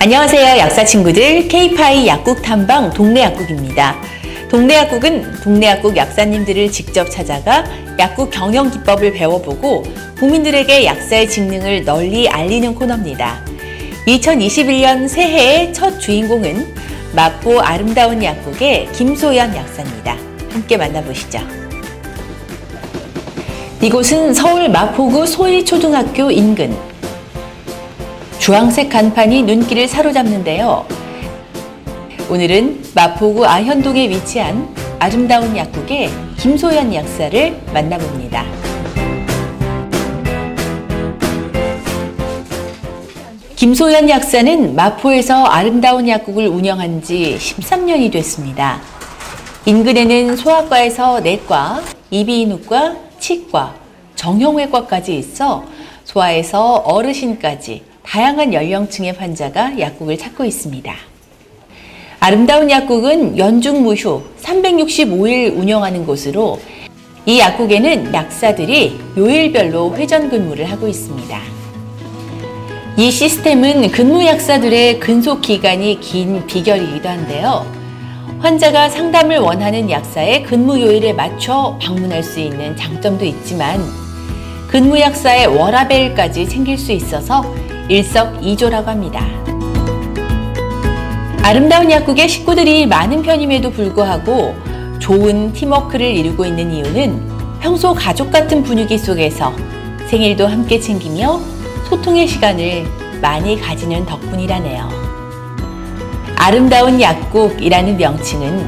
안녕하세요, 약사 친구들. K-파이 약국 탐방 동네 약국입니다. 동네 약국은 동네 약국 약사님들을 직접 찾아가 약국 경영 기법을 배워보고 국민들에게 약사의 직능을 널리 알리는 코너입니다. 2021년 새해의 첫 주인공은 마포 아름다운 약국의 김소연 약사입니다. 함께 만나보시죠. 이곳은 서울 마포구 소일초등학교 인근. 주황색 간판이 눈길을 사로잡는데요. 오늘은 마포구 아현동에 위치한 아름다운 약국의 김소연 약사를 만나봅니다. 김소연 약사는 마포에서 아름다운 약국을 운영한 지 13년이 됐습니다. 인근에는 소아과에서 내과, 이비인후과, 치과, 정형외과까지 있어 소아에서 어르신까지 다양한 연령층의 환자가 약국을 찾고 있습니다. 아름다운 약국은 연중무휴 365일 운영하는 곳으로 이 약국에는 약사들이 요일별로 회전 근무를 하고 있습니다. 이 시스템은 근무 약사들의 근속 기간이 긴 비결이기도 한데요. 환자가 상담을 원하는 약사의 근무 요일에 맞춰 방문할 수 있는 장점도 있지만 근무 약사의 워라밸까지 챙길 수 있어서 일석이조라고 합니다. 아름다운 약국의 식구들이 많은 편임에도 불구하고 좋은 팀워크를 이루고 있는 이유는 평소 가족 같은 분위기 속에서 생일도 함께 챙기며 소통의 시간을 많이 가지는 덕분이라네요. 아름다운 약국이라는 명칭은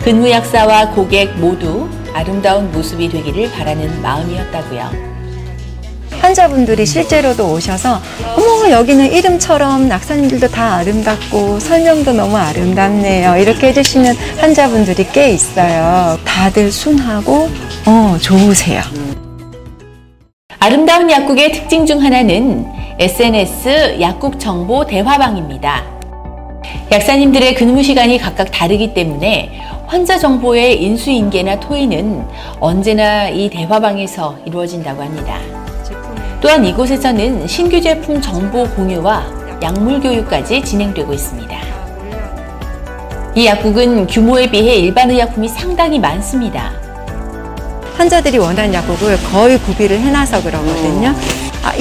근무 약사와 고객 모두 아름다운 모습이 되기를 바라는 마음이었다고요. 환자분들이 실제로도 오셔서 어머, 여기는 이름처럼 약사님들도 다 아름답고 설명도 너무 아름답네요, 이렇게 해주시는 환자분들이 꽤 있어요. 다들 순하고 좋으세요. 아름다운 약국의 특징 중 하나는 SNS 약국 정보 대화방입니다. 약사님들의 근무 시간이 각각 다르기 때문에 환자 정보의 인수인계나 토의는 언제나 이 대화방에서 이루어진다고 합니다. 또한 이곳에서는 신규 제품 정보 공유와 약물 교육까지 진행되고 있습니다. 이 약국은 규모에 비해 일반 의약품이 상당히 많습니다. 환자들이 원하는 약국을 거의 구비를 해놔서 그러거든요.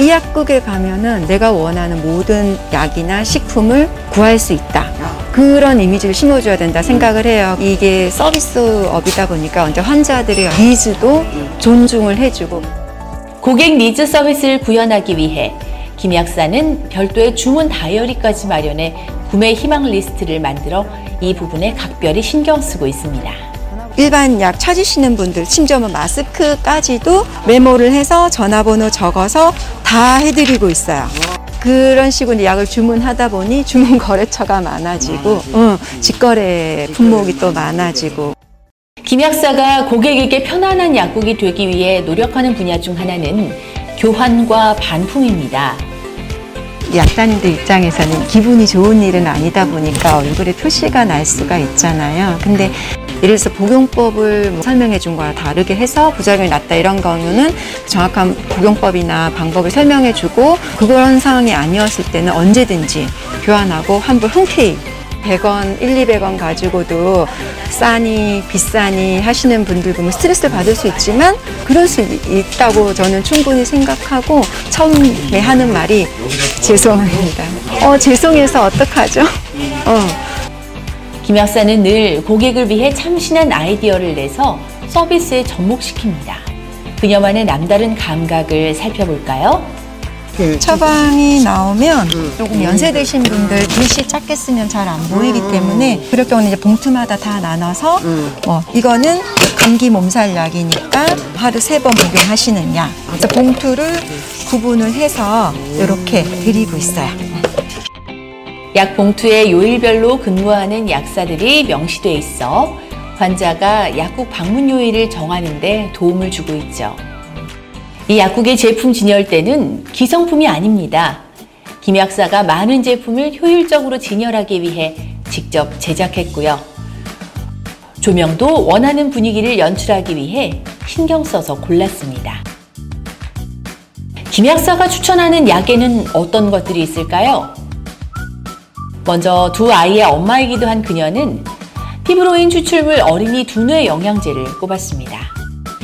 이 약국에 가면은 내가 원하는 모든 약이나 식품을 구할 수 있다, 그런 이미지를 심어줘야 된다 생각을 해요. 이게 서비스업이다 보니까 언제 환자들의 니즈도 존중을 해주고. 고객 니즈 서비스를 구현하기 위해 김 약사는 별도의 주문 다이어리까지 마련해 구매 희망 리스트를 만들어 이 부분에 각별히 신경 쓰고 있습니다. 일반 약 찾으시는 분들, 심지어 마스크까지도 메모를 해서 전화번호 적어서 다 해드리고 있어요. 그런 식으로 약을 주문하다 보니 주문 거래처가 많아지고 직거래 품목이 또 많아지고. 김 약사가 고객에게 편안한 약국이 되기 위해 노력하는 분야 중 하나는 교환과 반품입니다. 약사님들 입장에서는 기분이 좋은 일은 아니다 보니까 얼굴에 표시가 날 수가 있잖아요. 근데 예를 들어서 복용법을 설명해 준 거와 다르게 해서 부작용이 났다, 이런 경우는 정확한 복용법이나 방법을 설명해 주고 그런 상황이 아니었을 때는 언제든지 교환하고 환불 흔쾌히 100원, 200원 가지고도 싸니 비싸니 하시는 분들 보면 스트레스를 받을 수 있지만 그럴 수 있다고 저는 충분히 생각하고 처음에 하는 말이 죄송합니다. 죄송해서 어떡하죠? 김 약사는 늘 고객을 위해 참신한 아이디어를 내서 서비스에 접목시킵니다. 그녀만의 남다른 감각을 살펴볼까요? 처방이 나오면 조금 연세드신 분들 글씨 작게 쓰면 잘 안 보이기 때문에 그럴 경우는 이제 봉투마다 다 나눠서 이거는 감기 몸살 약이니까 하루 3번 복용하시는 약, 그래서 봉투를 구분을 해서 이렇게 드리고 있어요. 약 봉투에 요일별로 근무하는 약사들이 명시돼 있어 환자가 약국 방문 요일을 정하는 데 도움을 주고 있죠. 이 약국의 제품 진열대는 기성품이 아닙니다. 김 약사가 많은 제품을 효율적으로 진열하기 위해 직접 제작했고요. 조명도 원하는 분위기를 연출하기 위해 신경 써서 골랐습니다. 김 약사가 추천하는 약에는 어떤 것들이 있을까요? 먼저 두 아이의 엄마이기도 한 그녀는 피브로인 추출물 어린이 두뇌 영양제를 꼽았습니다.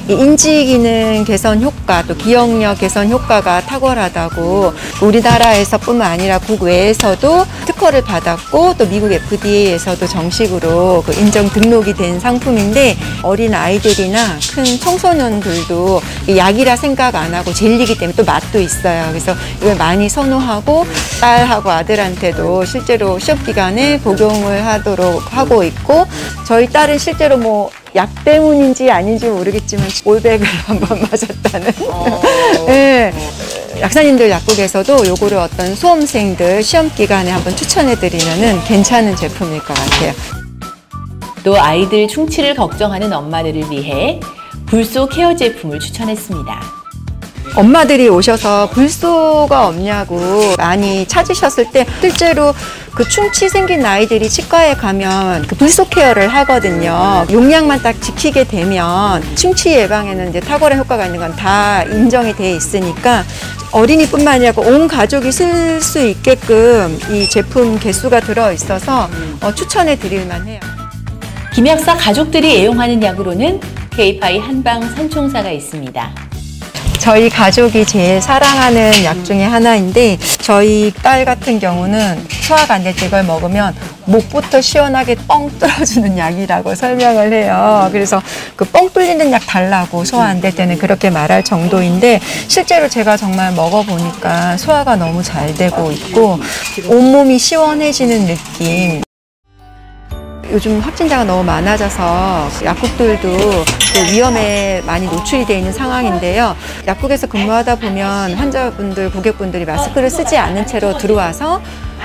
이 인지 기능 개선 효과, 또 기억력 개선 효과가 탁월하다고 우리나라에서뿐만 아니라 국외에서도 특허를 받았고 또 미국 FDA에서도 정식으로 그 인정 등록이 된 상품인데 어린 아이들이나 큰 청소년들도 이 약이라 생각 안 하고 젤리기 때문에 또 맛도 있어요. 그래서 이걸 많이 선호하고 딸하고 아들한테도 실제로 시험 기간에 복용을 하도록 하고 있고 저희 딸은 실제로 약 때문인지 아닌지 모르겠지만 올백을 한번 맞았다는. 네. 약사님들 약국에서도 요거를 어떤 수험생들 시험 기간에 한번 추천해드리면은 괜찮은 제품일 것 같아요. 또 아이들 충치를 걱정하는 엄마들을 위해 불소 케어 제품을 추천했습니다. 엄마들이 오셔서 불소가 없냐고 많이 찾으셨을 때 실제로 그 충치 생긴 아이들이 치과에 가면 그 불소 케어를 하거든요. 용량만 딱 지키게 되면 충치 예방에는 이제 탁월한 효과가 있는 건 다 인정이 돼 있으니까 어린이뿐만 아니라 온 가족이 쓸 수 있게끔 이 제품 개수가 들어 있어서 추천해 드릴 만해요. 김 약사 가족들이 애용하는 약으로는 K-파이 한방 산총사가 있습니다. 저희 가족이 제일 사랑하는 약 중에 하나인데 저희 딸 같은 경우는 소화가 안 될 때 이걸 먹으면 목부터 시원하게 뻥 뚫어주는 약이라고 설명을 해요. 그래서 그 뻥 뚫리는 약 달라고 소화 안 될 때는 그렇게 말할 정도인데 실제로 제가 정말 먹어보니까 소화가 너무 잘 되고 있고 온몸이 시원해지는 느낌. 요즘 확진자가 너무 많아져서 약국들도 위험에 많이 노출이 되어 있는 상황인데요. 약국에서 근무하다 보면 환자분들, 고객분들이 마스크를 쓰지 않는 채로 들어와서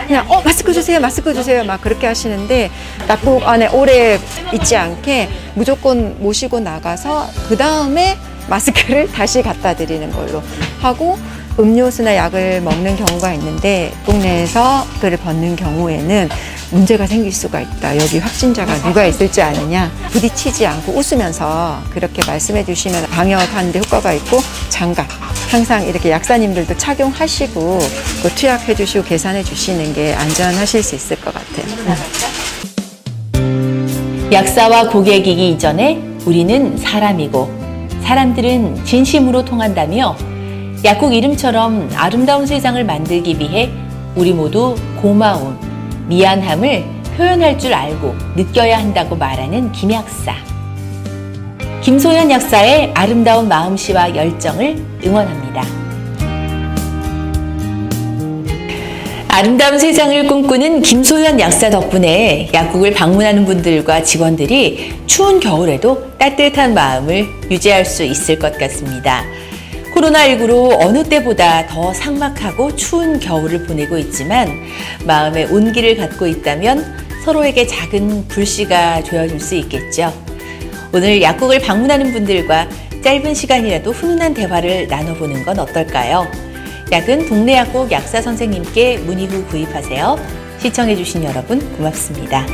그냥 마스크 주세요, 마스크 주세요 막 그렇게 하시는데 약국 안에 오래 있지 않게 무조건 모시고 나가서 그 다음에 마스크를 다시 갖다 드리는 걸로 하고 음료수나 약을 먹는 경우가 있는데 동네에서 그를 벗는 경우에는 문제가 생길 수가 있다. 여기 확진자가 누가 있을지 아느냐. 부딪히지 않고 웃으면서 그렇게 말씀해 주시면 방역하는 데 효과가 있고 장갑 항상 이렇게 약사님들도 착용하시고 그 투약해 주시고 계산해 주시는 게 안전하실 수 있을 것 같아요. 약사와 고객이기 이전에 우리는 사람이고 사람들은 진심으로 통한다며 약국 이름처럼 아름다운 세상을 만들기 위해 우리 모두 고마움, 미안함을 표현할 줄 알고 느껴야 한다고 말하는 김 약사. 김소연 약사의 아름다운 마음씨와 열정을 응원합니다. 아름다운 세상을 꿈꾸는 김소연 약사 덕분에 약국을 방문하는 분들과 직원들이 추운 겨울에도 따뜻한 마음을 유지할 수 있을 것 같습니다. 코로나19로 어느 때보다 더 삭막하고 추운 겨울을 보내고 있지만 마음의 온기를 갖고 있다면 서로에게 작은 불씨가 되어줄 수 있겠죠. 오늘 약국을 방문하는 분들과 짧은 시간이라도 훈훈한 대화를 나눠보는 건 어떨까요? 약은 동네 약국 약사 선생님께 문의 후 구입하세요. 시청해주신 여러분 고맙습니다.